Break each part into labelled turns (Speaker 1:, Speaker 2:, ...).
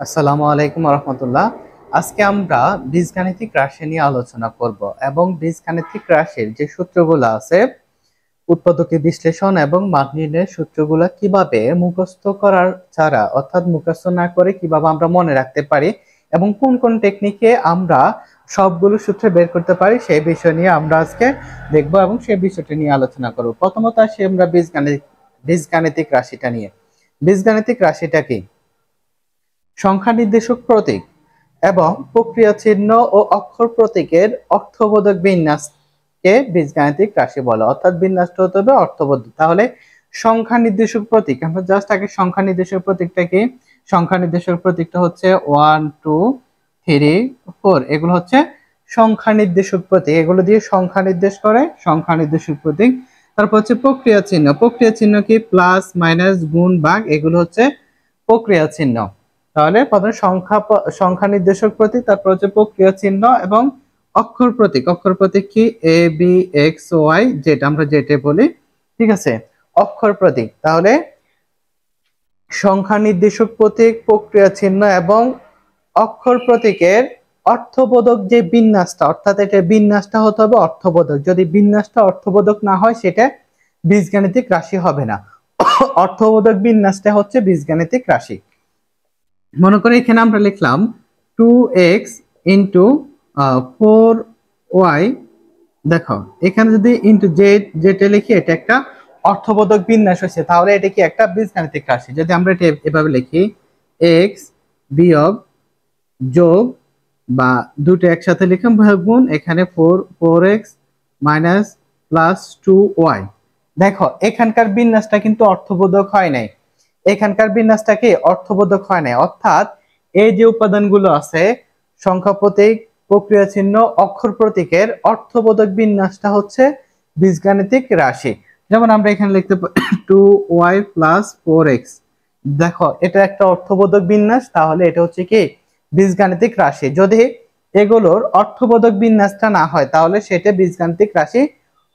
Speaker 1: আসসালামু আলাইকুম রহমতুল্লাহ। আজকে আমরা বীজগাণিতিক রাশি নিয়ে আলোচনা করব এবং বীজগাণিতিক রাশির যে সূত্রগুলো আছে, উৎপাদকে বিশ্লেষণ এবং মান নির্ণয়ের সূত্রগুলো কিভাবে মুখস্থ করার ছাড়া অর্থাৎ মুখস্থ না করে কিভাবে আমরা মনে রাখতে পারি এবং কোন কোন টেকনিকে আমরা সবগুলো সূত্র বের করতে পারি সেই বিষয় নিয়ে আমরা আজকে দেখব এবং সেই বিষয়টি নিয়ে আলোচনা করব। প্রথমত আসি আমরা বীজগাণিতিক রাশিটা নিয়ে। বীজগাণিতিক রাশিটা কি? সংখ্যা নির্দেশক প্রতীক এবং প্রক্রিয়া চিহ্ন ও অক্ষর প্রতীকের অর্থবোধক বিন্যাসকে বীজগাণিতিক রাশি বলে, অর্থাৎ বিন্যাসটা হতে হবে অর্থবোধক। তাহলে সংখ্যা নির্দেশক প্রতীক, আমরা জাস্ট আগে সংখ্যা নির্দেশক প্রতীকটা কি? সংখ্যা নির্দেশক প্রতীকটা হচ্ছে 1 2 3 4, এগুলো হচ্ছে সংখ্যা নির্দেশক প্রতীক, এগুলো দিয়ে সংখ্যা নির্দেশ করে সংখ্যা নির্দেশক প্রতীক। তারপর হচ্ছে প্রক্রিয়া চিহ্ন, প্রক্রিয়া চিহ্ন কি? প্লাস মাইনাস গুণ ভাগ, এগুলো হচ্ছে প্রক্রিয়া চিহ্ন। তাহলে প্রথমে সংখ্যা নির্দেশক প্রতীক, তারপর হচ্ছে প্রক্রিয়া চিহ্ন এবং অক্ষর প্রতীক। অক্ষর প্রতীক কি? A B x Y Z, আমরা যেটা বলি, ঠিক আছে, অক্ষর প্রতীক। তাহলে সংখ্যা নির্দেশক প্রতীক, প্রক্রিয়া চিহ্ন এবং অক্ষর প্রতীকের অর্থবোধক যে বিন্যাসটা, অর্থাৎ এটা বিন্যাসটা হতে হবে অর্থবোধক। যদি বিন্যাসটা অর্থবোধক না হয় সেটা বীজগাণিতিক রাশি হবে না। অর্থবোধক বিন্যাসটা হচ্ছে বীজগাণিতিক রাশি। মনে করে এখানে আমরা লিখলাম 2x ইন্টু 4y। দেখো এখানে যদি ইন্টু যেটা লিখি এটা একটা অর্থবোধক বিন্যাস হয়েছে, তাহলে এটা কি একটা বীজগাণিতিক রাশি। যদি আমরা এটা এভাবে লিখি x বিয়োগ যোগ বা দুটো একসাথে লিখলাম গুণ, এখানে 4x মাইনাস প্লাস 2y। দেখো এখানকার বিন্যাসটা কিন্তু অর্থবোধক হয় নাই, এখানকার বিন্যাসটা কি অর্থবোধক হয় নাই, অর্থাৎ এই যে উপাদানগুলো আছে সংখ্যা প্রতীক, প্রক্রিয়া চিহ্ন, অক্ষর প্রতীকের অর্থবোধক বিন্যাসটা হচ্ছে বীজগাণিতিক রাশি। যেমন আমরা এখানে লিখতে পারি 2y প্লাস 4x। দেখো এটা একটা অর্থবোধক বিন্যাস, তাহলে এটা হচ্ছে কি বীজগাণিতিক রাশি। যদি এগুলোর অর্থবোধক বিন্যাসটা না হয় তাহলে সেটা বীজগাণিতিক রাশি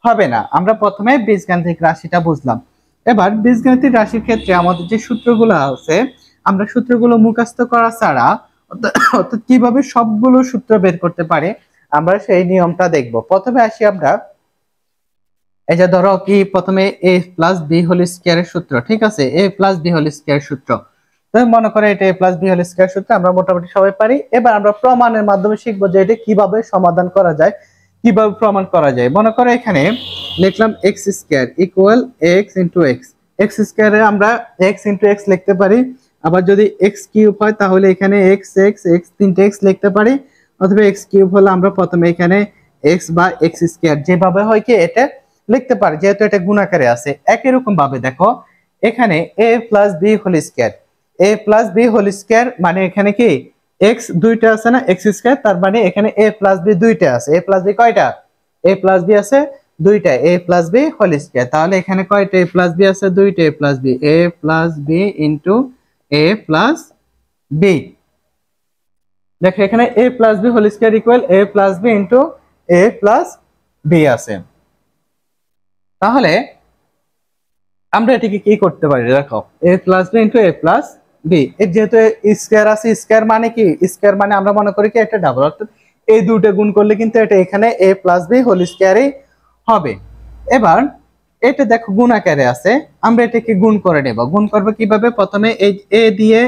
Speaker 1: হবে না। আমরা প্রথমে বীজগাণিতিক রাশিটা বুঝলাম। এবার বীজগাণিতিক রাশির ক্ষেত্রে আমাদের যে সূত্রগুলো আছে, আমরা সূত্রগুলো মুখস্থ করা ছাড়া অর্থাৎ কিভাবে সবগুলো সূত্র বের করতে পারে আমরা সেই নিয়মটা দেখব। প্রথমে আসি আমরা, এই যে ধরো কি প্রথমে a প্লাস বি হোল স্কয়ারের সূত্র, ঠিক আছে, a plus b whole square সূত্র। তো মনে করে এটা a plus b whole square সূত্র আমরা মোটামুটি সবাই পারি। এবার আমরা প্রমাণের মাধ্যমে শিখবো যে এটা কিভাবে সমাধান করা যায়, কিভাবে প্রমাণ করা যায়। মনে করে এখানে লিখলাম x square equal x into x. X স্কয়ারে আমরা এক্স ইন্টু এক্স লিখতে পারি, আবার যদি এক্স কিউব হয় তাহলে এখানে এক্স এক্স এক্স তিনটে এক্স লিখতে পারি, অথবা এক্স কিউব হলে আমরা প্রথমে এখানে এক্স বা এক্স স্কয়ার যেভাবে হয় কি এটা লিখতে পারি, যেহেতু এটা গুণাকারে আছে। একই রকম ভাবে দেখো এখানে a plus b whole square, a plus b whole square মানে এখানে কি x দুইটা আছে না, x স্কয়ার, তার মানে এখানে a প্লাস বি দুইটা আছে। a প্লাস বি কয়টা? a প্লাস বি আছে দুইটা, a plus b whole square. তাহলে এখানে কয়টা a প্লাস বি আছে? দুইটা a plus b, a plus b into a plus b. দেখো এখানে a plus b whole square equal a plus b into a plus b আছে। তাহলে আমরা এটাকে কি করতে পারি? দেখো a plus b into a plus b, এর যেহেতু স্কয়ার আছে, স্কয়ার মানে কি? স্কয়ার মানে আমরা মনে করি কি একটা ডাবল, অর্থাৎ এই দুটো গুণ করলে কিন্তু এটা এখানে a প্লাস বি হোল স্কয়ারই হবে। এবার এটা দেখো গুণ আকারে আছে, আমরা এটাকে গুণ করে নেব। গুণ করব কিভাবে? প্রথমে এই a দিয়ে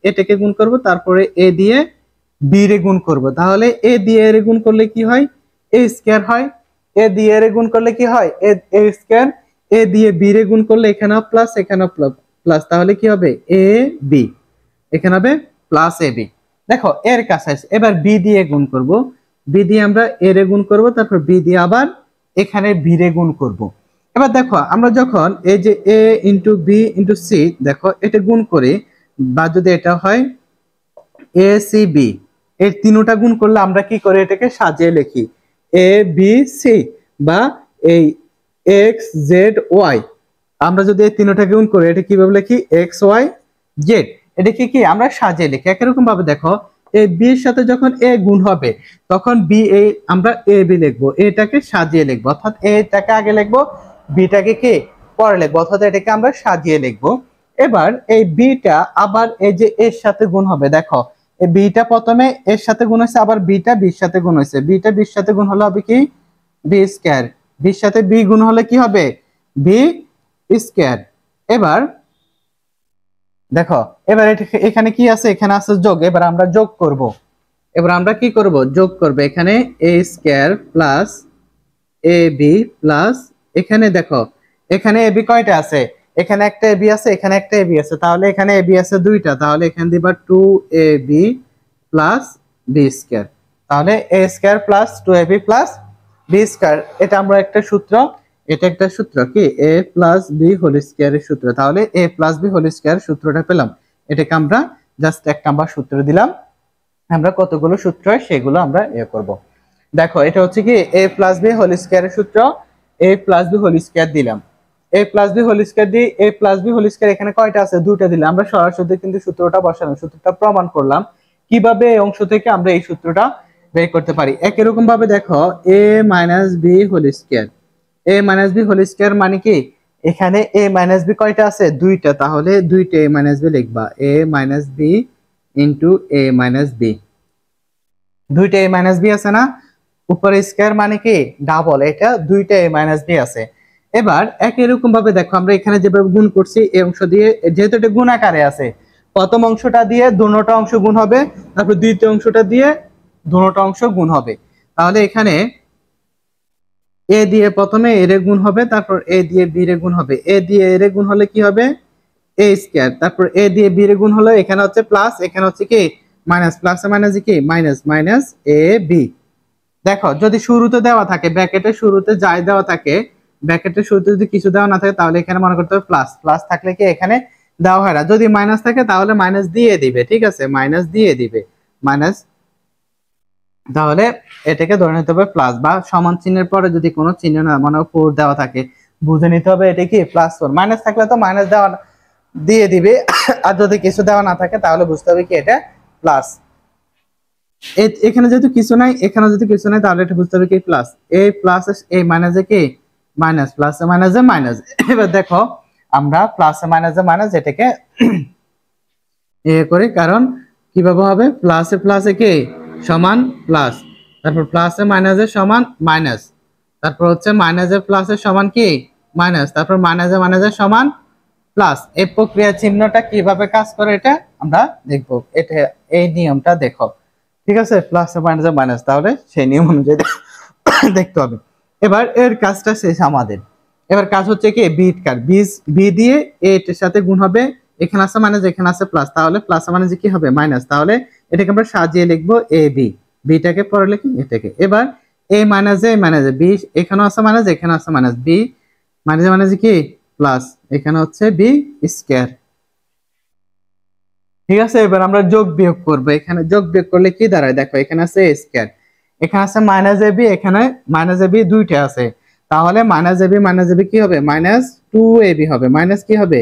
Speaker 1: এটাকে গুণ করব, তারপরে a দিয়ে b রে গুণ করব। তাহলে a দিয়ে a রে গুণ করলে কি হয়? a স্কয়ার হয়। a দিয়ে a রে গুণ করলে কি হয়? a square. a দিয়ে b রে গুণ করলে এখানেও প্লাস এখানেও প্লাস, তাহলে কি হবে? a b, এখানে হবে প্লাস a b। দেখো এর কাছে এবার b দিয়ে গুণ করব, b দিয়ে আমরা a রে গুণ করব, তারপর b দিয়ে আবার এখানে b রে গুণ করব। এবার দেখো আমরা যখন এই যে a into b into c, দেখো এটা গুণ করি, বা যদি এটা হয় a c b, এর তিনটা গুণ করলে আমরা কি করে এটাকে সাজিয়ে লিখি a b c, বা এই x z y। আমরা যদি এই তিনটা গুণ করি এটা কিভাবে লিখি? x y z। এটা কি আমরা সাজিয়ে লিখি। একই রকম ভাবে দেখো এই b এর সাথে যখন a গুণ হবে তখন b a আমরা a b লিখবো, এটাকে সাজিয়ে লিখবো, অর্থাৎ a টাকে আগে লিখবো, b টাকে কি পরে লিখবো, অর্থাৎ এটাকে আমরা সাজিয়ে লিখবো। এবার এই বিটা আবার এই যে এর সাথে গুণ হবে, দেখো এই বিটা প্রথমে এর সাথে গুণ হয়েছে, আবার বিটা বির সাথে গুণ হয়েছে, বিটা বির সাথে গুণ হলে হবে কি বি স্কয়ার, বির সাথে বি গুণ হলে কি হবে বি স্কয়ার। এবার দেখো এবার এখানে কি আছে, এখানে আছে যোগ, এবার আমরা যোগ করব, এবার আমরা কি করব যোগ করব, এখানে এ square plus A B plus, এখানে দেখো এখানে এ বি কয়টা আছে, এখানে একটা এ বি আছে, এখানে একটা এ বি আছে, তাহলে এখানে এ বি আছে দুইটা, তাহলে এখানে দিবা 2ab প্লাস বি স্কয়ার, তাহলে a square plus 2ab plus b square, এটা আমরা একটা সূত্র, এটা একটা সূত্র কি এ প্লাস বি হোল স্কয়ারের সূত্র, তাহলে a plus b whole square সূত্রটা পেলাম, এটাকে আমরা জাস্ট এক নাম্বার সূত্র দিলাম। আমরা কতগুলো সূত্র হয় সেগুলো আমরা করব। দেখো এটা হচ্ছে কি এ প্লাস বি হোল স্কয়ারের সূত্র, এ প্লাস বি হোল স্কয়ার দিলাম, এ প্লাস বি হোল স্কয়ার দিয়ে এ প্লাস বি হোল স্কয়ার এখানে কয়টা আছে দুইটা দিলাম, আমরা সরাসরি কিন্তু সূত্রটা বসালাম, সূত্রটা প্রমাণ করলাম কিভাবে এই অংশ থেকে আমরা এই সূত্রটা বের করতে পারি। একই রকম ভাবে দেখো এ মাইনাস বি হোল স্কয়ার, এ মাইনাস বি হোল স্কয়ার মানে কি এখানে এ মাইনাস বি কয়টা আছে দুইটা, তাহলে দুইটা এ মাইনাস বি লিখবা, এ মাইনাস বি ইন্টু এ মাইনাস বি, দুইটা এ মাইনাস বি আছে না, উপরে স্কয়ার মানে কি ডাবল, এটা দুইটা এ মাইনাস বি আছে। এবার একই রকম ভাবে দেখো আমরা এখানে যেভাবে গুণ করছি এই অংশ দিয়ে, যেহেতু এটা গুণ আকারে আছে, প্রথম অংশটা দিয়ে দুটোটা অংশ গুণ হবে, তারপর দ্বিতীয় অংশটা দিয়ে দুটোটা অংশ গুণ হবে, তাহলে এখানে এ দিয়ে প্রথমে এর গুণ হবে, তারপর এ দিয়ে বি এর গুণ হবে, এ দিয়ে এর গুণ হলে কি হবে এ স্কয়ার, তারপর এ দিয়ে বি এর গুণ হলে এখানে হচ্ছে প্লাস, এখানে হচ্ছে কি মাইনাস, প্লাসে মাইনাসে কি মাইনাস, মাইনাস এ বি। দেখো যদি শুরুতে দেওয়া থাকে, ব্র্যাকেটের শুরুতে যাই দেওয়া থাকে, ব্র্যাকেটের শুরুতে যদি কিছু দেওয়া না থাকে তাহলে এখানে মনে করতে হবে প্লাস, প্লাস থাকলে কি এখানে দেওয়া হয় না, যদি মাইনাস থাকে তাহলে মাইনাস দিয়ে দিবে, ঠিক আছে মাইনাস দিয়ে দিবে, মাইনাস, তাহলে এটাকে ধরে নিতে হবে প্লাস, বা সমান চিহ্নের পরে যদি কোনো চিহ্ন না মানে 4 দেওয়া থাকে বুঝে নিতে হবে এটা কি +4, মাইনাস থাকলে তো মাইনাস দেওয়া দিয়ে দিবে, আর যদি কিছু দেওয়া না থাকে তাহলে বুঝতে হবে কি এটা প্লাস। এখানে যেহেতু কিছু নাই, এখানে যদি কিছু নাই তাহলে এটা বুঝতে হবে কি প্লাস, এ প্লাস এ মাইনাসে কি মাইনাস, প্লাসে মাইনাসে মাইনাস। এবার দেখো আমরা প্লাসে মাইনাসে মাইনাস এটাকে করি, কারণ কিভাবে হবে প্লাসে প্লাসে কি সমান প্লাস, তারপর প্লাসে মাইনাসে সমান মাইনাস, তারপর হচ্ছে মাইনাসে প্লাসের সমান কি মাইনাস, তারপর মাইনাসে মাইনাসে সমান প্লাস। এই প্রক্রিয়া চিহ্নটা কিভাবে কাজ করে এটা আমরা দেখবো, এটা এই নিয়মটা দেখো, ঠিক আছে প্লাস মাইনাস মাইনাস, তাহলে সেই নিয়ম অনুযায়ী দেখতে হবে। এবার এর কাজটা শেষ আমাদের, এবার কাজ হচ্ছে কি বিট কার বি দিয়ে এর সাথে গুণ হবে, এখানে আছে মাইনাস এখানে আছে প্লাস, তাহলে প্লাস মাইনাসে কি হবে মাইনাস, তাহলে এটাকে আমরা সাজিয়ে লিখবো এ বি, বিটাকে পরে লিখি এটাকে। এবার এ মাইনাসে মাইনাসে বি, এখানে আছে মাইনাস এখানে আছে মাইনাস, বি মাইনাসে মাইনাসে কি প্লাস, এখানে হচ্ছে বি স্কয়ার, ঠিক আছে। এবার আমরা যোগ বিয়োগ করব, এখানে যোগ বিয়োগ করলে কি দাঁড়ায় দেখো এখানে আছে এ স্কয়ার, এখানে আছে মাইনাস এ বি, এখানে মাইনাস এ বি দুইটা আছে, তাহলে মাইনাস এ বি কি হবে মাইনাস 2ab হবে, মাইনাস কি হবে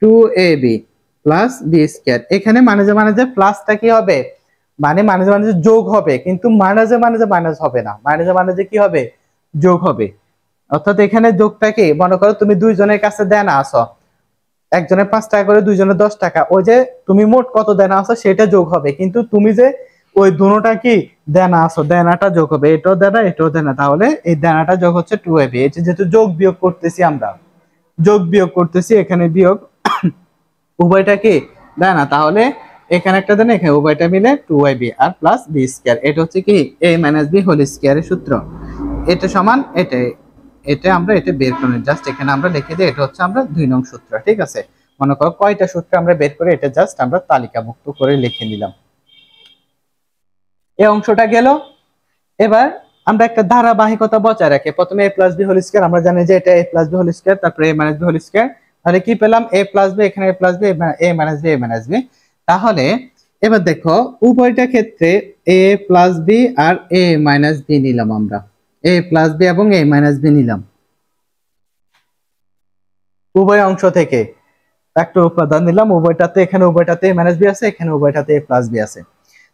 Speaker 1: 2ab প্লাস বি স্কয়ার, এখানে মাইনাসে মাইনাসে প্লাসটা কি হবে মানে মাইনাসে মাইনাসে যোগ হবে, কিন্তু মাইনাসে মাইনাসে মাইনাস হবে না, মাইনাসে মাইনাসে কি হবে যোগ হবে, অর্থাৎ এখানে যোগটা কি মনে করো তুমি দুইজনের কাছে দেনা আসো, একজনের 5 টাকা করে দুইজনের 10 টাকা, ওই যে তুমি মোট কত দেনা আছো সেটা যোগ হবে, কিন্তু তুমি যে ওই দুটোটা কি দেনা আছো দেনাটা যোগ হবে, এটাও দেনা এটাও দেনা, তাহলে এই দেনাটা যোগ হচ্ছে 2ab, এটা যেহেতু যোগ বিয়োগ করতেছি আমরা, যোগ বিয়োগ করতেছি এখানে বিয়োগ উভয়টা কি দেনা, তাহলে এখানে একটা দেনা এখানে উভয়টা মিলে 2ab আর প্লাস বি স্কয়ার, এটা হচ্ছে কি a মাইনাস বি হোল স্কয়ারের সূত্র, এটা সমান এটাই, এটা আমরা এটা বের করে জাস্ট এখানে আমরা লিখে দিই, এটা হচ্ছে আমরা 2 নং সূত্র, ঠিক আছে। মনে করো কয়টা সূত্র আমরা বের করে এটা জাস্ট আমরা তালিকাভুক্ত করে লিখে নিলাম, এই অংশটা গেল। এবার আমরা একটা ধারাবাহিকতা বজায় রাখি, প্রথমে a plus b whole square, আমরা জানি যে এটা a plus b whole square, তারপরে a minus b whole square, তাহলে কি পেলাম a প্লাস বি, এখানে a plus b, a minus b, a minus b. তাহলে এবার দেখো উভয়টা ক্ষেত্রে a প্লাস বি আর a মাইনাস বি নিলাম, আমরা a প্লাস বি এবং a মাইনাস বি নিলাম উভয় অংশ থেকে একটা উপাদান নিলাম, উভয়টাতে এখানে উভয়টাতে a মাইনাস বি আছে, এখানে উভয়টাতে a প্লাস বি আছে,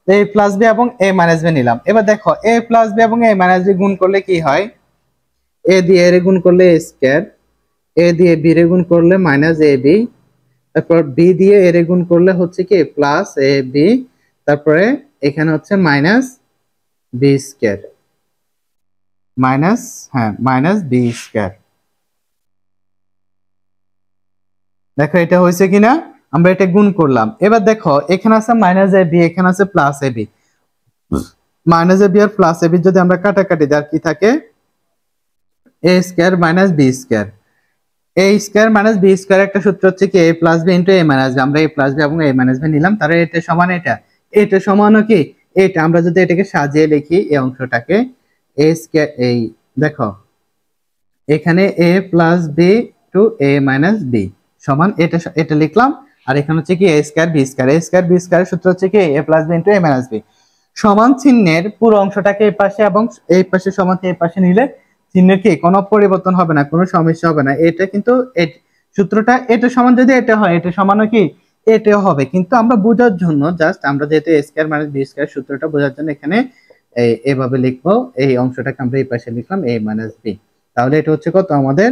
Speaker 1: a প্লাস বি এবং a মাইনাস বি নিলাম। এবার দেখো a প্লাস বি এবং a মাইনাস বি গুণ করলে কি হয়, a দিয়ে a গুণ করলে a স্কয়ার, a দিয়ে b রে গুণ করলে মাইনাস ab, তারপর বি দিয়ে এর গুণ করলে হচ্ছে কি প্লাস এ বি, তারপরে এখানে হচ্ছে মাইনাস বি স্কয়ার, মাইনাস, হ্যাঁ মাইনাস বি স্কয়ার। দেখো এটা হয়েছে কিনা, আমরা এটা গুণ করলাম। এবার দেখো এখানে আছে মাইনাস এ বি, এখানে আছে plus A B, minus A B R plus A B যদি আমরা কাটাকাটি দেয় কি থাকে, এ স্কয়ার মাইনাস বি স্কয়ার। এ স্কয়ার মাইনাস বি স্কয়ার একটা সূত্র হচ্ছে কি a plus B into A minus B, আমরা এ প্লাস বি এবং এ মাইনাস বি নিলাম, তাহলে এটা সমান এটা, এটা সমান কি এটা। আমরা যদি এটাকে সাজিয়ে লিখি এই অংশটাকে, এ স্কয়ার, এই দেখো এখানে এ প্লাস বি টু এ মাইনাস বি সমান এটা, এটা লিখলাম। আর এখানে হচ্ছে কি এ স্কয়ার বি স্কয়ার, এ স্কয়ার বি স্কয়ার সূত্র হচ্ছে কি a plus B into A minus B. সমান চিহ্নের পুরো অংশটাকে এই পাশে এবং এই পাশে সমান এই পাশে নিলে চিহ্নের কি কোনো পরিবর্তন হবে না, কোনো সমস্যা হবে না। এটা কিন্তু সূত্রটা এটা সমান যদি এটা হয়, এটা সমানও কি এটাও হবে, কিন্তু আমরা বোঝার জন্য জাস্ট আমরা যেহেতু এ স্কয়ার মাইনাস বি স্কয়ার সূত্রটা বোঝার জন্য এখানে এইভাবে লিখবো, এই অংশটাকে আমরা এই পাশে লিখলাম এ মাইনাস বি। তাহলে এটা হচ্ছে কত আমাদের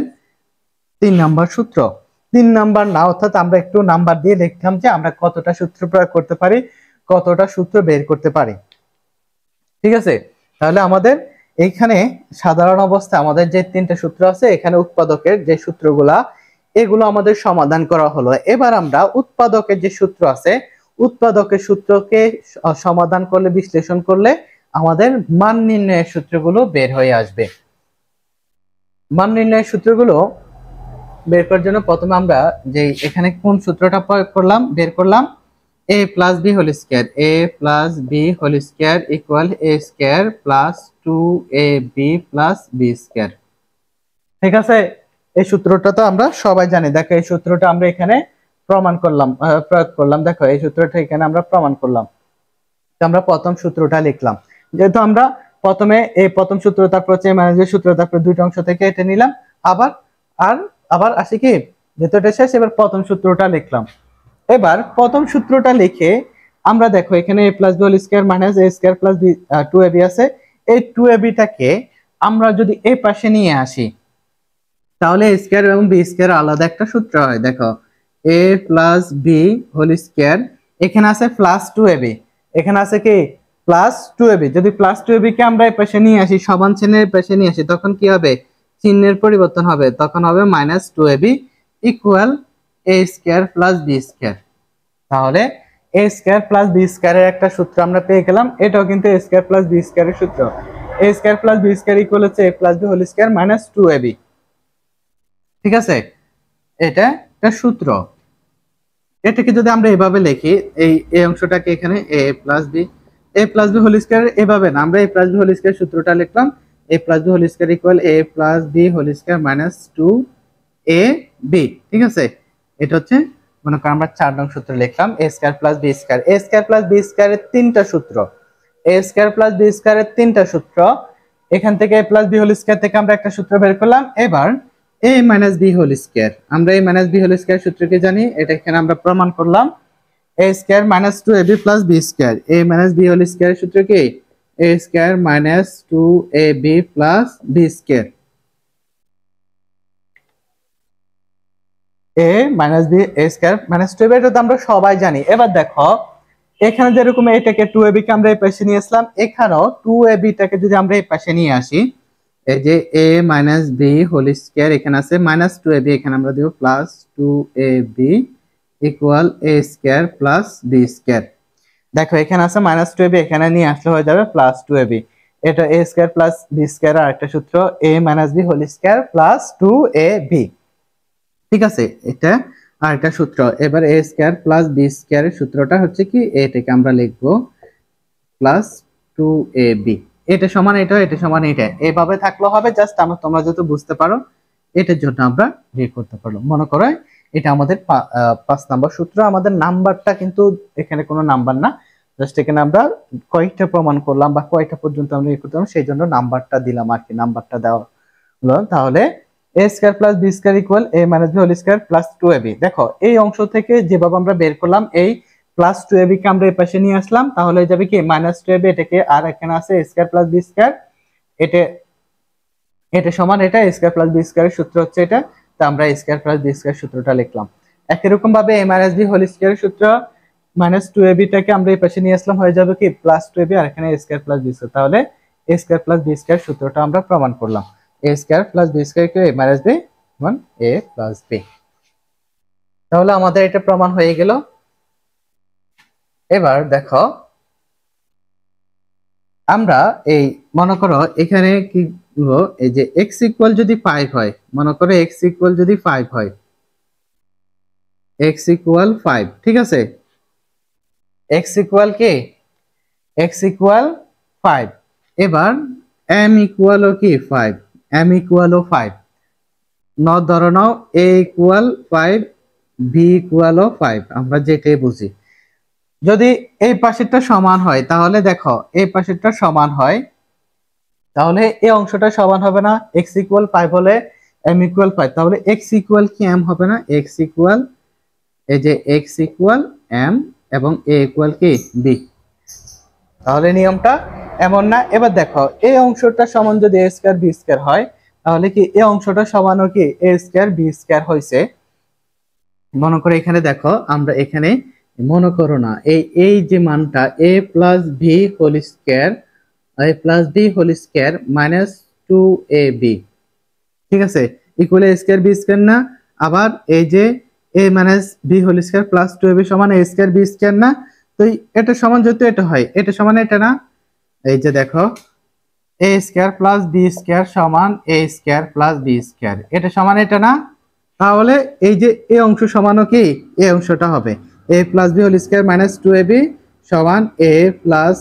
Speaker 1: 3 নাম্বার সূত্র। 3 নাম্বার না, অর্থাৎ আমরা একটু নাম্বার দিয়ে লিখলাম যে আমরা কতটা সূত্র প্রয়োগ করতে পারি, কতটা সূত্র বের করতে পারি। ঠিক আছে, তাহলে আমাদের এইখানে সাধারণ অবস্থা আমাদের যে 3টা সূত্র আছে, এখানে উৎপাদকের যে সূত্রগুলা এগুলো আমাদের সমাধান করা হলো। এবার আমরা উৎপাদকের যে সূত্র আছে, উৎপাদকের সূত্রকে সমাধান করলে, বিশ্লেষণ করলে আমাদের মান নির্ণয়ের সূত্রগুলো বের হয়ে আসবে। মান নির্ণয়ের সূত্রগুলো বের করার জন্য প্রথমে আমরা যে এখানে কোন সূত্রটা প্রয়োগ করলাম, বের করলাম a plus b whole square, a plus b whole square equal a square plus 2ab plus b square. ঠিক আছে, এই সূত্রটা তো আমরা সবাই জানি। দেখো এই সূত্রটা আমরা এখানে প্রমাণ করলাম, প্রয়োগ করলাম। দেখো এই সূত্রটা এখানে আমরা প্রমাণ করলাম। তো আমরা প্রথম সূত্রটা লিখলাম, যেহেতু আমরা প্রথমে এই প্রথম সূত্র, তারপর হচ্ছে মাইনাসের সূত্র, তারপর দুইটা অংশ থেকে এটা নিলাম, আবার আবার আসি কি যেহেতু এটা শেষ, এবার প্রথম সূত্রটা লিখলাম। এবার প্রথম সূত্রটা লিখে আমরা দেখো এখানে a plus b whole square minus a square plus b 2ab আছে, এই 2ab টাকে আমরা যদি এই পাশে নিয়ে আসি তাহলে a স্কয়ার এবং b স্কয়ার আলাদা একটা সূত্র হয়। দেখো a plus b whole square, এখানে আছে প্লাস 2ab, এখানে আছে কি প্লাস 2ab। যদি প্লাস 2ab কে আমরা এই পাশে নিয়ে আসি, সমান চিহ্নের পাশে নিয়ে আসি, তখন কি হবে, চিহ্নের পরিবর্তন হবে, তখন হবে minus 2ab equal a square plus b square. তাহলে a স্কয়ার প্লাস বি স্কয়ারের একটা সূত্র আমরা পেয়ে গেলাম। এটাও কিন্তু a স্কয়ার প্লাস বি স্কয়ারের সূত্র, a square plus b square equal হচ্ছে a plus b whole square minus 2ab। ঠিক আছে, এটা একটা সূত্র। এটাকে যদি আমরা এভাবে লিখি, এই অংশটাকে এখানে a plus b whole square, এভাবে না, আমরা a plus b whole square সূত্রটা লিখলাম, a plus b whole square equal a plus b whole square minus 2ab। ঠিক আছে, এটা হচ্ছে মনে করেন আমরা 4 নং সূত্র লিখলাম, a square plus b square. a square plus b স্কয়ারের 3টা সূত্র, a স্কয়ার প্লাস বি স্কয়ারের 3টা সূত্র, এখান থেকে a plus b whole square থেকে আমরা একটা সূত্র বের করলাম। এবার a minus b whole square, আমরা a minus b whole square সূত্রকে জানি, এটা এখানে আমরা প্রমাণ করলাম। a square minus 2ab plus b square, a minus b whole square সূত্র কি a square minus 2ab plus b square, a minus b a square minus 2ab, এটা তো আমরা সবাই জানি। এবার দেখো এখানে যেরকম এটাকে 2ab কে আমরা এই পাশে নিয়ে আসলাম, এখানেও 2ab টাকে যদি আমরা এই পাশে নিয়ে আসি, এই যে a minus b whole square, এখানে আছে মাইনাস 2ab, এখানে আমরা দেব plus 2ab equal a square plus b square. দেখো এখানে আছে মাইনাস 2ab, এখানে নিয়ে আসলে হয়ে যাবে প্লাস 2ab। এটা a square plus b square আর একটা সূত্র, a minus b whole square plus 2ab। ঠিক আছে, এটা আর একটা সূত্র। এবার a স্কয়ার প্লাস b স্কয়ারের সূত্রটা হচ্ছে কি, এটাকে আমরা লিখবো প্লাস 2ab, এটা সমান এটা, এটা সমান এটা, এইভাবে থাকলে হবে। জাস্ট তোমরা যত বুঝতে পারো এটার জন্য আমরা বের করতে পারলো। মনে করো এটা আমাদের 5 নাম্বার সূত্র, আমাদের নাম্বারটা কিন্তু এখানে কোনো নাম্বার না, জাস্ট এখানে আমরা কয়েকটা প্রমাণ করলাম বা কয়েকটা পর্যন্ত আমরা ইয়ে করতাম, সেই জন্য নাম্বারটা দিলাম আর কি, নাম্বারটা দেওয়া হলো। তাহলে a square plus b square equal a minus b whole square plus 2ab। দেখো এই অংশ থেকে যেভাবে আমরা বের করলাম, এই প্লাস 2ab কে আমরা এই পাশে নিয়ে আসলাম, তাহলে হয়ে যাবে কি মাইনাস 2ab, এটাকে আর এখানে আছে a square plus b square, এটা সমান এটা, a স্কয়ার প্লাস b স্কয়ারের সূত্র হচ্ছে এটা। তো আমরা a square plus b square সূত্রটা লিখলাম। একই রকম ভাবে a minus b whole square সূত্র মাইনাস 2ab টাকে আমরা এই পাশে নিয়ে আসলাম, হয়ে যাবে কি প্লাস 2ab, আর এখানে a square plus b square. তাহলে a square plus b square সূত্রটা আমরা প্রমাণ করলাম। a square plus b square K a minus b সমান a প্লাস b। তাহলে আমাদের এটা প্রমাণ হয়ে গেল। এবার দেখো আমরা এই মনে করো এখানে কি বলবো, এই যে x ইকুয়াল যদি 5 হয়, মনে করো x ইকুয়াল যদি 5 হয়, x ইকুয়াল 5, ঠিক আছে, x ইকুয়াল কি x ইকুয়াল 5। এবার m ইকুয়াল কি 5, m ইকুয়াল 5, ধরো নাও a ইকুয়াল 5, b ইকুয়াল 5, আমরা যেটাই বুঝি। যদি এই পাশেরটা সমান হয় তাহলে দেখো এই পাশেরটা সমান হয়, তাহলে এই অংশটা সমান হবে না, x ইকুয়াল 5 হলে m ইকুয়াল 5, তাহলে x ইকুয়াল কি m হবে না, x ইকুয়াল এই যে x ইকুয়াল m এবং a ইকুয়াল কি b। তাহলে নিয়মটা এমন না। এবার দেখো এই অংশটা সমান যদি a স্কয়ার b স্কয়ার হয়, তাহলে কি এই অংশটা সমানও কি a স্কয়ার b স্কয়ার হইছে। মনে করো এখানে দেখো আমরা এখানে মনে করো না এই যে মানটা a plus b whole square, a plus b whole square minus 2ab, ঠিক আছে, equal a square b square না। আবার এই যে a minus b whole square plus 2ab সমান a স্কয়ার b স্কয়ার না। তো এটা সমান যদি এটা হয়, এটা সমান এটা না, এই যে দেখো a square plus b square সমান a square plus b square, এটা সমান এটা না। তাহলে এই যে এই অংশ সমানও কি এই অংশটা হবে a plus b whole square minus 2ab সমান a plus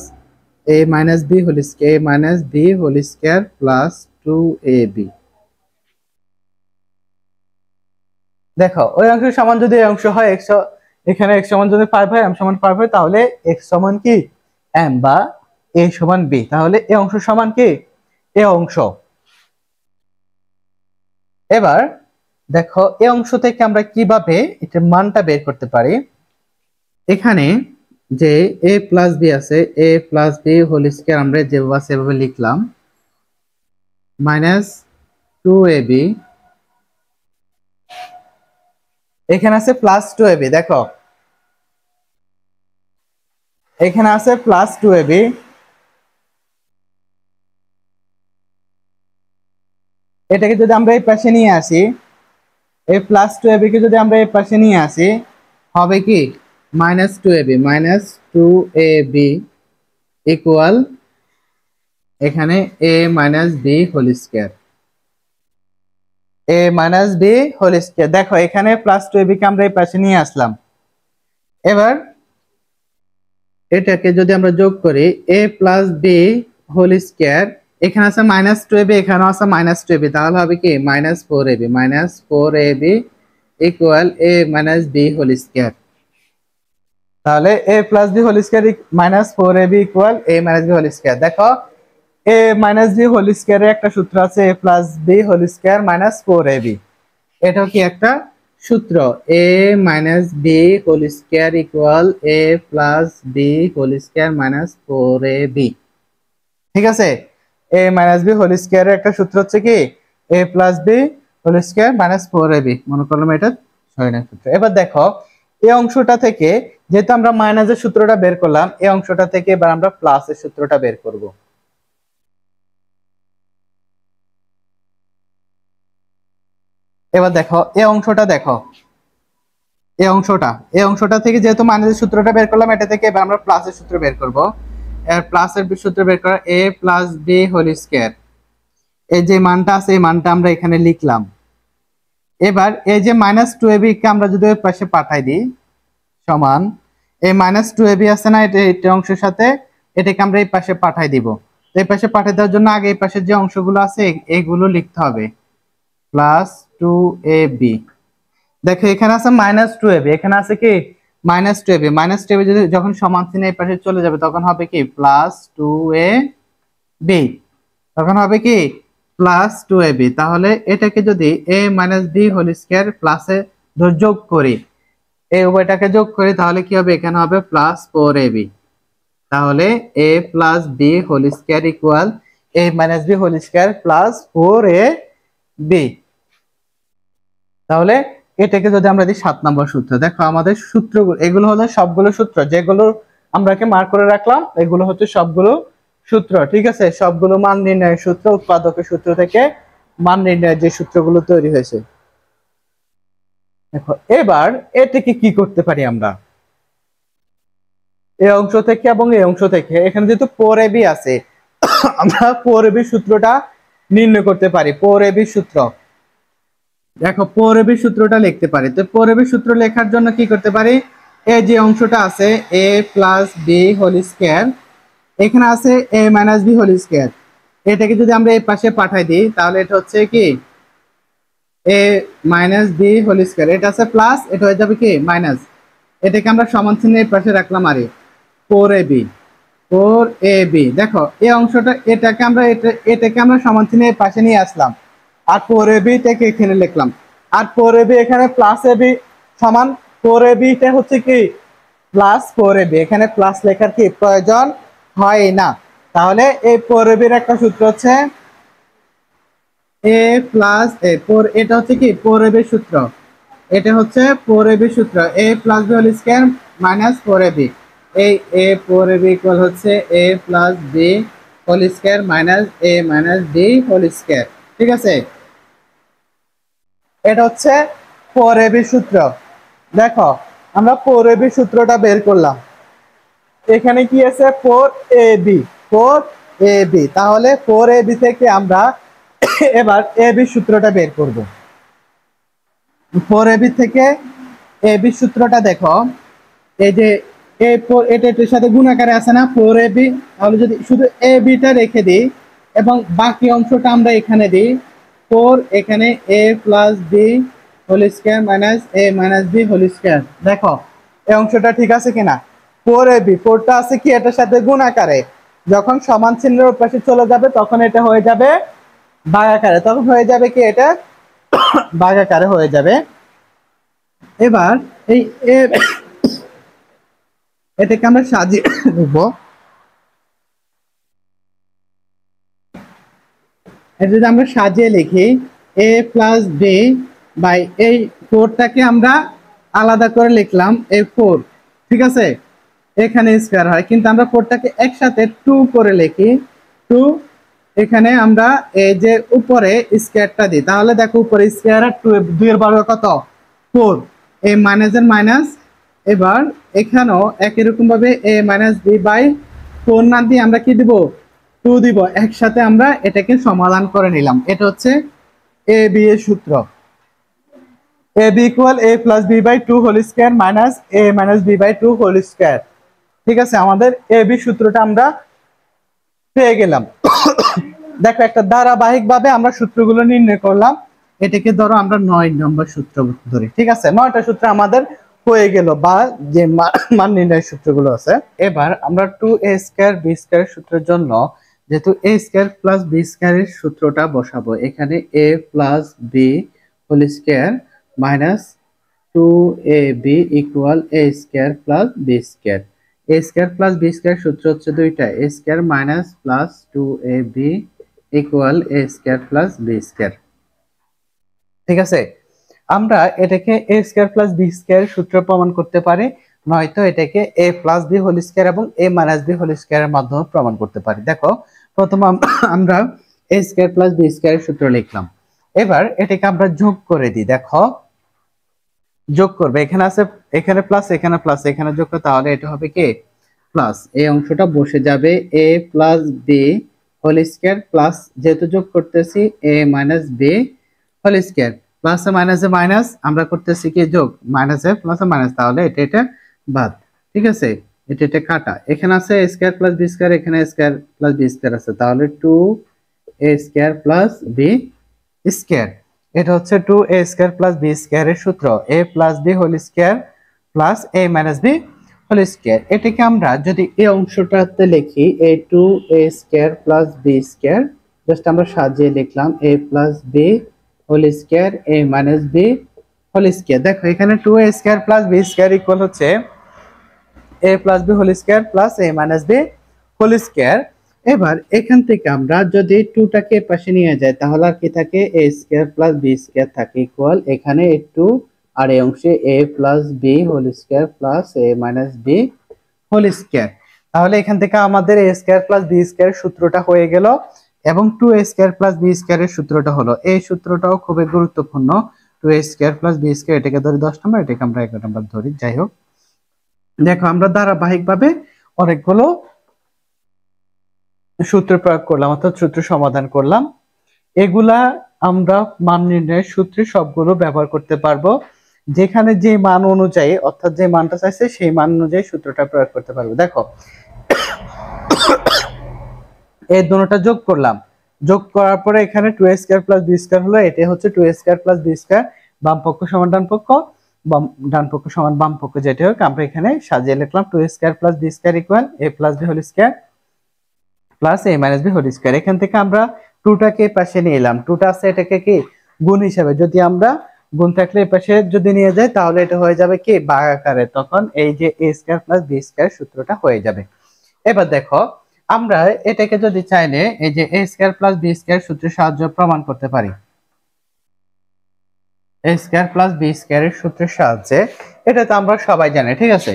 Speaker 1: a minus b whole square, a minus b whole square plus 2ab। দেখো ওই অংশ সমান যদি এই অংশ হয়, x এখানে x সমান যদি 5 হয়, m সমান 5 হয়, তাহলে x সমান কি m বা a সমান b, তাহলে এই অংশ সমান কি এই অংশ। এবার দেখো এই অংশ থেকে আমরা কিভাবে এটার মানটা বের করতে পারি। এখানে যে a প্লাস b আছে, a plus b whole square আমরা যেভাবে সেভাবে লিখলাম, মাইনাস 2ab, এখানে আছে প্লাস 2ab, দেখো এখানে আছে প্লাস 2ab, এটাকে যদি আমরা এই পাশে নিয়ে আসি, এই প্লাস 2ab কে যদি আমরা এই পাশে নিয়ে আসি, হবে কি minus 2ab, minus 2ab equal এখানে a minus b whole square, a minus b whole square. দেখো এখানে প্লাস 2ab কে আমরা এই পাশে নিয়ে আসলাম। এবার এটাকে যদি আমরা যোগ করি a plus b whole square, এখানে আছে মাইনাস 2ab, এখানেও আছে মাইনাস 2ab, তাহলে হবে কি minus 4ab, minus 4ab equal a minus b whole square. তাহলে a plus b whole square minus 4ab equal a minus b whole square. দেখো a minus b whole স্কয়ারের একটা সূত্র আছে, a plus b whole square minus 4ab, এটাও কি একটা সূত্র, a minus b whole square equal a plus b whole square minus 4ab, ঠিক আছে। a মাইনাস b হোল স্কয়ারের একটা সূত্র হচ্ছে কি a plus b whole square minus 4ab, মনে করলাম এটা 6 নং সূত্র। এবার দেখো এই অংশটা থেকে যেহেতু আমরা মাইনাসের সূত্রটা বের করলাম, এই অংশটা থেকে এবার আমরা প্লাসের সূত্রটা বের করব। এবার দেখো এই অংশটা, দেখো এই অংশটা থেকে যেহেতু মাইনাসের সূত্রটা বের করলাম, এটা থেকে এবার আমরা প্লাসের সূত্র বের করব। এর প্লাসের সূত্র বের করা a plus b whole square, এই যে মানটা আছে এই মানটা আমরা এখানে লিখলাম। এবার এই যে মাইনাস 2ab কে আমরা যদি ওই পাশে পাঠাই দিই, সমান এই মাইনাস 2ab আছে না, এটা অংশের সাথে এটাকে আমরা এই পাশে পাঠাই দিব। এই পাশে পাঠিয়ে দেওয়ার জন্য আগে এই পাশের যে অংশগুলো আছে এগুলো লিখতে হবে, প্লাস 2ab। দেখো এখানে আছে মাইনাস 2ab, এখানে আছে কি মাইনাস 2ab, মাইনাস 2ab যদি যখন সমান চিহ্ন এই পাশে চলে যাবে তখন হবে কি প্লাস 2ab, তখন হবে কি প্লাস 2ab। তাহলে এটাকে যদি a minus b whole square প্লাসে যোগ করি, এই উভয়টাকে যোগ করি, তাহলে কি হবে এখানে হবে প্লাস 4ab। তাহলে a plus b whole square equal a minus b whole square plus 4ab। তাহলে এটাকে যদি আমরা দিই 7 নম্বর সূত্র। দেখো আমাদের সূত্রগুলো, এগুলো হলো সবগুলো সূত্র যেগুলো আমরাকে মার্ক করে রাখলাম, এগুলো হচ্ছে সবগুলো সূত্র। ঠিক আছে, সবগুলো মান নির্ণয়ের সূত্র, উৎপাদকের সূত্র থেকে মান নির্ণয়ের যে সূত্রগুলো তৈরি হয়েছে। দেখো এবার এটাকে কি করতে পারি আমরা, এই অংশ থেকে এবং এই অংশ থেকে, এখানে যেহেতু 4ab আছে, আমরা 4ab সূত্রটা নির্ণয় করতে পারি। 4ab সূত্র, দেখো 4ab সূত্রটা লিখতে পারি। তো 4ab সূত্র লেখার জন্য কি করতে পারি, এই যে অংশটা আছে a plus b whole square, এখানে আছে a minus b whole square, এটাকে যদি আমরা এই পাশে পাঠাই দিই তাহলে এটা হচ্ছে কি a minus b whole square, এটা আছে প্লাস, এটা হয়ে যাবে কি মাইনাস, এটাকে আমরা সমান চিহ্ন এই পাশে রাখলাম, আরে 4ab, 4ab। দেখো এই অংশটা, এটাকে আমরা সমান চিহ্ন এই পাশে নিয়ে আসলাম, আর 4ab টাকে এখানে লিখলাম, আর 4ab এখানে প্লাস ab সমান 4ab টা হচ্ছে কি প্লাস 4ab, এখানে প্লাস লেখার কি প্রয়োজন হয় না। তাহলে এই 4ab এর একটা সূত্র হচ্ছে a প্লাস a 4, এটা হচ্ছে কি 4ab এর সূত্র, এটা হচ্ছে 4ab সূত্র, a plus b whole square minus 4ab, এই a 4ab ইকুয়াল হচ্ছে a plus b whole square minus a minus b whole square. ঠিক আছে, এটা হচ্ছে 4ab সূত্র। দেখো আমরা 4ab সূত্রটা বের করলাম, এখানে কি আছে 4ab, 4ab, তাহলে 4ab থেকে আমরা এবার ab সূত্রটা বের করব। 4ab থেকে ab সূত্রটা দেখো, এই যে এটার সাথে গুণ আকারে আছে না 4ab, তাহলে যদি শুধু ab টা রেখে দিই এবং বাকি অংশটা আমরা এখানে দিই 4, এখানে a plus b whole square minus a minus b whole square. দেখো এই অংশটা ঠিক আছে কিনা, 4ab, 4টা আছে কি এটার সাথে গুণ আকারে, যখন সমান চিহ্নের পাশে চলে যাবে তখন এটা হয়ে যাবে ভাগ আকারে, তখন হয়ে যাবে কি এটা ভাগ আকারে হয়ে যাবে। এবার এই এটাকে আমরা সাজিয়ে লিখব, এটা যদি আমরা সাজিয়ে লিখি a প্লাস b বাই এই 4টাকে আমরা আলাদা করে লিখলাম এই 4, ঠিক আছে, এখানে স্কয়ার হয়, কিন্তু আমরা 4টাকে একসাথে 2 করে লিখি 2, এখানে আমরা এই যে উপরে স্কয়ারটা দিই, তাহলে দেখো উপরে স্কয়ার আর 2 এর বর্গ কত 4, এই মাইনাসের মাইনাস। এবার এখানেও একই রকম ভাবে a মাইনাস b বাই 4 না দিয়ে আমরা কি দিব 2 দিব, একসাথে আমরা এটাকে সমাধান করে নিলাম। এটা হচ্ছে ab এর সূত্র, ab equal a plus b by 2 whole square minus a minus b by 2 whole square. ঠিক আছে, আমাদের ab সূত্রটা আমরা পেয়ে গেলাম। দেখো একটা ধারাবাহিক ভাবে আমরা সূত্রগুলো নির্ণয় করলাম, এটাকে ধরো আমরা 9 নম্বর সূত্র ধরি। ঠিক আছে, 9টা সূত্র আমাদের হয়ে গেল, বা যে মান নির্ণয়ের সূত্রগুলো আছে। এবার আমরা 2a স্কয়ার b স্কয়ার সূত্রের জন্য যেহেতু a স্কয়ার প্লাস b স্কয়ারের সূত্রটা বসাবো, এখানে a plus b whole square minus 2ab equal a square plus b square. a square plus b square সূত্র হচ্ছে দুইটা, a square minus plus 2ab equal a square plus b square. ঠিক আছে, আমরা এটাকে a square plus b square সূত্র প্রমাণ করতে পারি, নয়তো এটাকে a plus b whole square এবং a মাইনাস b হোল স্কয়ারের মাধ্যমে প্রমাণ করতে পারি। দেখো প্রথমে আমরা a স্কয়ার প্লাস b স্কয়ারের সূত্র লিখলাম, এবার এটাকে আমরা যোগ করে দিই। দেখো যোগ করবে, এখানে আছে, এখানে প্লাস, এখানে প্লাস, এখানে যোগ করে, তাহলে এটা হবে কি প্লাস, এই অংশটা বসে যাবে a plus b whole square plus, যেহেতু যোগ করতেছি a minus b whole square, plus মাইনাসে মাইনাস, আমরা করতেছি কি যোগ, মাইনাসে প্লাসে মাইনাস, তাহলে এটা বাদ। ঠিক আছে, এটা কাটা, এখানে আছে a square plus b square, এখানে a square plus b square আছে, তাহলে 2a square plus b square. এটা হচ্ছে 2a square plus b square এর সূত্র, a plus b whole square plus a minus b whole square. এটাকে আমরা যদি এই অংশটাতে লিখি a 2a square plus b square, just আমরা সাজিয়ে লিখলাম a plus b whole square a minus b whole square. দেখো এখানে 2a square plus b square equal হচ্ছে a plus b whole square plus a minus b whole square. এবার এখান থেকে আমরা যদি 2টাকে পাশে নিয়ে যাই তাহলে আর কি থাকে, a square plus b square থাকে ইকুয়াল, এখানে 2 আর এই অংশে a plus b whole square plus a minus b whole square. তাহলে এখান থেকে আমাদের a square plus b square সূত্রটা হয়ে গেল এবং 2a স্কয়ার প্লাস বি স্কয়ারের সূত্রটা হলো। এই সূত্রটাও খুবই গুরুত্বপূর্ণ। 2a square plus b square, এটাকে ধরি 10 নম্বর, এটাকে আমরা 11 নম্বর ধরি। যাই হোক, দেখো আমরা ধারাবাহিকভাবে অনেকগুলো সূত্র প্রয়োগ করলাম, অর্থাৎ সূত্র সমাধান করলাম। এগুলা আমরা মান নির্ণয়ের সূত্রে সবগুলো ব্যবহার করতে পারবো। যেখানে যে মান অনুযায়ী, অর্থাৎ যে মানটা চাইছে সেই মান অনুযায়ী সূত্রটা প্রয়োগ করতে পারবো। দেখো এই দুটোটা যোগ করলাম, যোগ করার পরে এখানে 2a square plus b square হলো, এটা হচ্ছে 2a square plus b square, বাম পক্ষ সমান ডান পক্ষ, ডান পক্ষ সমান বাম পক্ষ, যেটা হোক আমরা এখানে সাজিয়ে লিখলাম 2a square plus b square equal a plus b whole square plus a minus b whole square. এখান থেকে আমরা 2টাকে পাশে নিয়ে এলাম, 2টা আছে এটাকে কি গুণ হিসাবে, যদি আমরা গুণ থাকলে এই পাশে যদি নিয়ে যাই তাহলে এটা হয়ে যাবে কি ভাগ আকারে, তখন এই যে a square plus b square সূত্রটা হয়ে যাবে। এবার দেখো আমরা এটাকে যদি চাইলে এই যে a square plus b square সূত্রের সাহায্যে প্রমাণ করতে পারি। a স্কয়ার প্লাস বি স্কয়ারের সূত্রের সাহায্যে, এটা তো আমরা সবাই জানি, ঠিক আছে।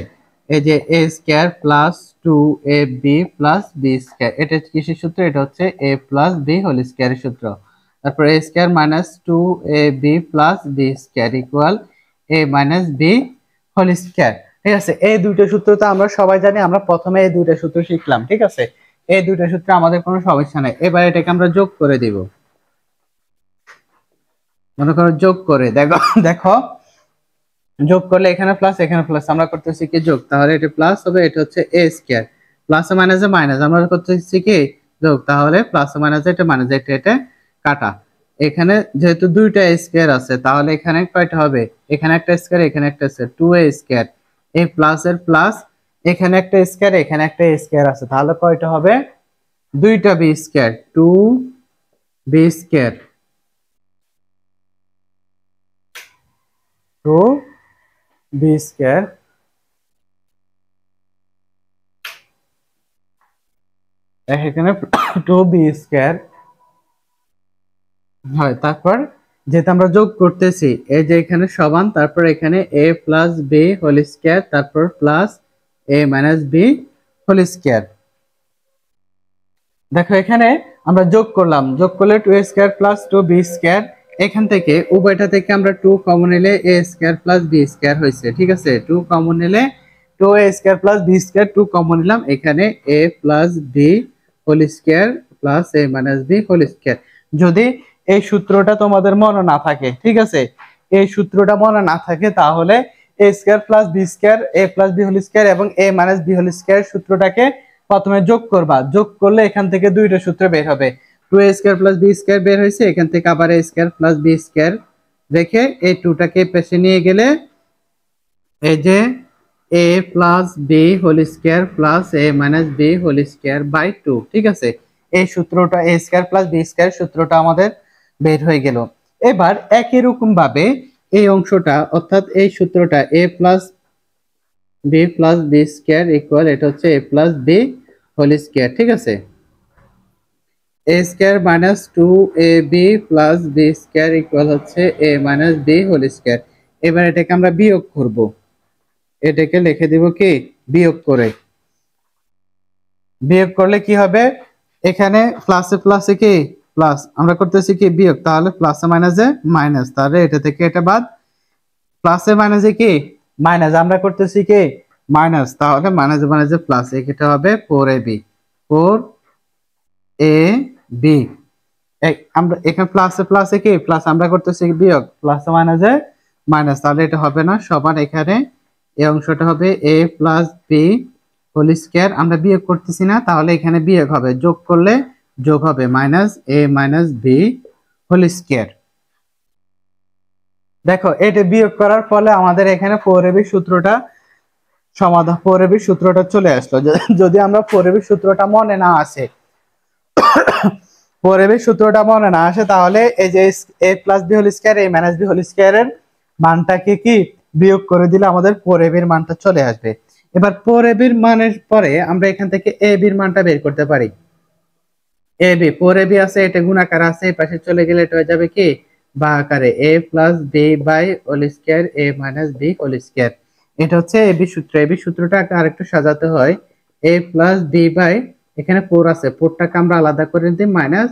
Speaker 1: এই যে a square plus 2ab plus b square, এটা কিসের সূত্র? এটা হচ্ছে a প্লাস বি হোল স্কয়ারের সূত্র। তারপর a square minus 2ab plus b square equal a minus b whole square. ঠিক আছে, এই দুইটা সূত্র তো আমরা সবাই জানি, আমরা প্রথমে এই দুইটা সূত্র শিখলাম, ঠিক আছে। এই দুইটা সূত্রে আমাদের কোনো সমস্যা নাই। এবার এটাকে আমরা যোগ করে দিব, মনে করো যোগ করে দেখো দেখো যোগ করলে এখানে প্লাস এখানে প্লাস, আমরা করতেছি কি যোগ, তাহলে এটা প্লাস হবে, এটা হচ্ছে a স্কয়ার, প্লাস মাইনাসে মাইনাস, আমরা করতেছি কি যোগ, তাহলে প্লাস মাইনাসে এটা মাইনাস, এটা এটা কাটা। এখানে যেহেতু দুইটা স্কয়ার আছে তাহলে এখানে কয়টা হবে, এখানে একটা স্কয়ার এখানে একটা square, 2a square, a plus এর প্লাস, এখানে একটা স্কয়ার এখানে একটা স্কয়ার আছে, তাহলে কয়টা হবে, দুইটা b square, 2b square, 2b square এখানে 2b স্কয়ার হয়। তারপর যেটা আমরা যোগ করতেছি, এই যে এখানে সমান, তারপর এখানে a plus b whole square, তারপর plus a minus b whole square. দেখো এখানে আমরা যোগ করলাম, যোগ করলে 2a square plus 2b square, এখান থেকে উভয়টা থেকে আমরা 2 কমন নিলে a square plus b square হয়েছে, ঠিক আছে। 2 কমন নিলে 2a square plus b square, 2 common নিলাম, এখানে a plus b whole square plus a minus b whole square. যদি এই সূত্রটা তোমাদের মনে না থাকে, ঠিক আছে, এই সূত্রটা মনে না থাকে, তাহলে a square plus b square, a plus b whole square এবং a minus b whole square সূত্রটাকে প্রথমে যোগ করবা, যোগ করলে এখান থেকে দুইটা সূত্র বের হবে, 2a square plus b square বের হয়েছে, এখান থেকে আবার a square plus b square রেখে এই 2টাকে পাশে নিয়ে গেলে এই যে a plus b whole square plus a minus b whole square by 2, ঠিক আছে। এই সূত্রটা a square plus b square সূত্রটা আমাদের বের হয়ে গেল। এবার একই রকম ভাবে এই অংশটা, অর্থাৎ এই সূত্রটা a plus b plus b square equal, এটা হচ্ছে a plus b whole square, ঠিক আছে। a square minus 2ab plus b square equal হচ্ছে a minus b whole square. এবার এটাকে আমরা বিয়োগ করব, এটাকে লিখে দিব কি বিয়োগ করে, বিয়োগ করলে কি হবে, এখানে প্লাসে প্লাসে কি প্লাস, আমরা করতেছি কি বিয়োগ, তাহলে প্লাসে মাইনাসে মাইনাস, তাহলে এটা থেকে এটা বাদ, প্লাসে মাইনাসে কি মাইনাস, আমরা করতেছি কি মাইনাস, তাহলে মাইনাসে মাইনাসে প্লাস, এটা হবে 4ab, 4ab। আমরা এখানে প্লাসে প্লাসে কি প্লাস, আমরা করতেছি বিয়োগ, প্লাসে মাইনাসে মাইনাস, তাহলে এটা হবে না, সমান এখানে এই অংশটা হবে a plus b whole square, আমরা বিয়োগ করতেছি না, তাহলে এখানে বিয়োগ হবে, যোগ করলে যোগ হবে minus a minus b whole square. দেখো এটা বিয়োগ করার ফলে আমাদের এখানে 4ab সূত্রটা সমাধান, 4ab সূত্রটা চলে আসলো। যদি আমরা 4ab সূত্রটা মনে না আসে, 4ab সূত্রটা মনে না আসে, তাহলে এই যে a plus b whole square, a minus b whole স্কয়ারের মানটাকে কি বিয়োগ করে দিলে আমাদের 4ab এর মানটা চলে আসবে। এবার 4ab এর মানের পরে আমরা এখান থেকে ab এর মানটা বের করতে পারি। ab 4ab আছে, এটা গুণাকার আছে, এই পাশে চলে গেলে এটা হয়ে যাবে কি বা আকারে a plus b by whole square a minus b whole square. এটা হচ্ছে এবি সূত্র। এবি সূত্রটা আরেকটু সাজাতে হয় a প্লাস বি বাই, এখানে 4 আছে, 4টাকে আমরা আলাদা করে দিই minus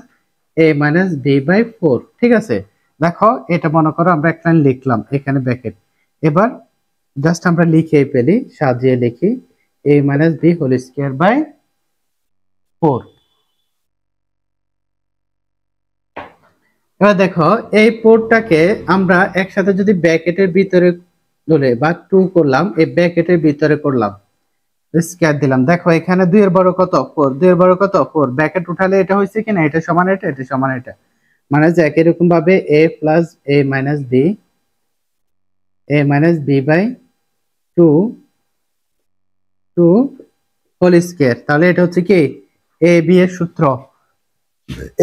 Speaker 1: a minus b by 4। ঠিক আছে, দেখো এটা মনে করো আমরা একটা লাইন লিখলাম এখানে ব্র্যাকেট। এবার জাস্ট আমরা লিখেই ফেলি, সাজিয়ে লিখি a minus b whole square by 4। এবার দেখো এই 4টাকে আমরা একসাথে যদি ব্র্যাকেটের ভিতরে ধরে বা 2 করলাম, এই ব্র্যাকেটের ভিতরে করলাম, স্কয়ার দিলাম। দেখো এখানে 2 এর বড় কত 4, 2 এর বড় কত 4, ব্র্যাকেট উঠালে এটা হইছে কিনা, এটা সমান এটা, এটা সমান এটা, মানে যে একই রকম ভাবে a plus a minus b by 2 whole square. তাহলে এটা হচ্ছে কি a b এর সূত্র।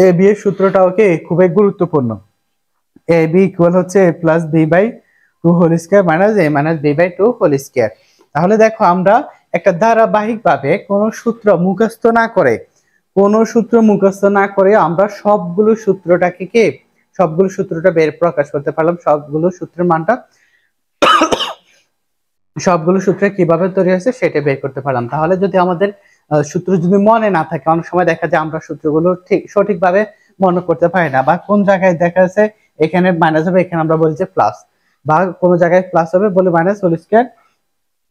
Speaker 1: a b এর সূত্রটাও কি খুবই গুরুত্বপূর্ণ। a b ইকুয়াল হচ্ছে a plus b by 2 whole square minus a minus b by 2 whole square. তাহলে দেখো আমরা একটা ধারাবাহিকভাবে কোনো সূত্র মুখস্থ না করে, আমরা সবগুলো সূত্রটা বের প্রকাশ করতে পারলাম, সবগুলো সূত্রের মানটা, সবগুলো সূত্র কিভাবে তৈরি হয়েছে সেটা বের করতে পারলাম। তাহলে যদি আমাদের সূত্র যদি মনে না থাকে, অনেক সময় দেখা যায় আমরা সূত্রগুলো ঠিক সঠিকভাবে মনে করতে পারি না, বা কোন জায়গায় দেখা যাচ্ছে এখানে মাইনাস হবে, এখানে আমরা বলি যে প্লাস, বা কোন জায়গায় প্লাস হবে বলে মাইনাস হোল স্কয়ার।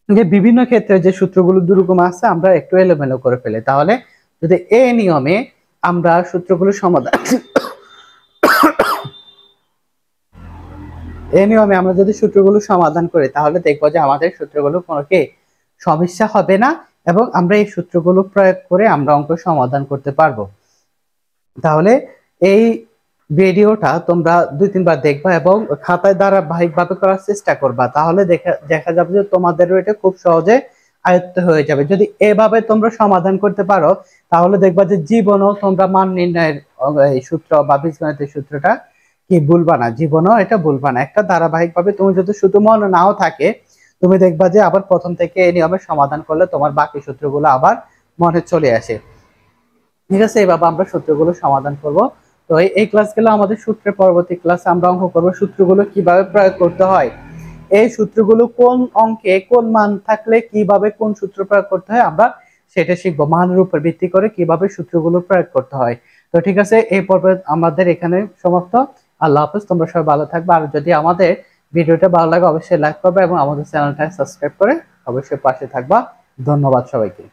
Speaker 1: যে বিভিন্ন ক্ষেত্রে যে সূত্রগুলো দুরকম আছে আমরা একটু এলোমেলো করে ফেলি। তাহলে যদি এই নিয়মে আমরা সূত্রগুলো সমাধান এই নিয়মে আমরা যদি সূত্রগুলো সমাধান করি, তাহলে দেখবো যে আমাদের সূত্রগুলো কোনো কি সমস্যা হবে না, এবং আমরা এই সূত্রগুলো প্রয়োগ করে আমরা অঙ্ক সমাধান করতে পারবো। তাহলে এই ভিডিওটা তোমরা 2-3 বার দেখবা এবং খাতায় ধারাবাহিকভাবে করার চেষ্টা করবা, তাহলে দেখা যাবে যে তোমাদেরও এটা খুব সহজে আয়ত্ত হয়ে যাবে। যদি এভাবে তোমরা সমাধান করতে পারো, তাহলে দেখবা যে জীবনেও তোমরা মান নির্ণয়ের এই সূত্র বা বীজগণিতের সূত্রটা কি ভুলবা না, জীবনেও এটা ভুলবা না। একটা ধারাবাহিকভাবে তুমি যদি শুধু মনে নাও থাকে, তুমি দেখবা যে আবার প্রথম থেকে এই নিয়মে সমাধান করলে তোমার বাকি সূত্রগুলো আবার মনে চলে আসে। ঠিক আছে, এইভাবে আমরা সূত্রগুলো সমাধান করব। তো এই ক্লাসগুলো আমাদের সূত্রের পরবর্তী ক্লাসে আমরা অঙ্ক করব সূত্রগুলো কিভাবে প্রয়োগ করতে হয়, এই সূত্রগুলো কোন অঙ্কে কোন মান থাকলে কিভাবে কোন সূত্র প্রয়োগ করতে হয় আমরা সেটা শিখবো, মানের উপর ভিত্তি করে কিভাবে সূত্রগুলো প্রয়োগ করতে হয়। তো ঠিক আছে, এই পর্বে আমাদের এখানে সমাপ্ত। আল্লাহ হাফেজ, তোমরা সবাই ভালো থাকবে। আর যদি আমাদের ভিডিওটা ভালো লাগে অবশ্যই লাইক করবে এবং আমাদের চ্যানেলটা সাবস্ক্রাইব করে অবশ্যই পাশে থাকবা। ধন্যবাদ সবাইকে।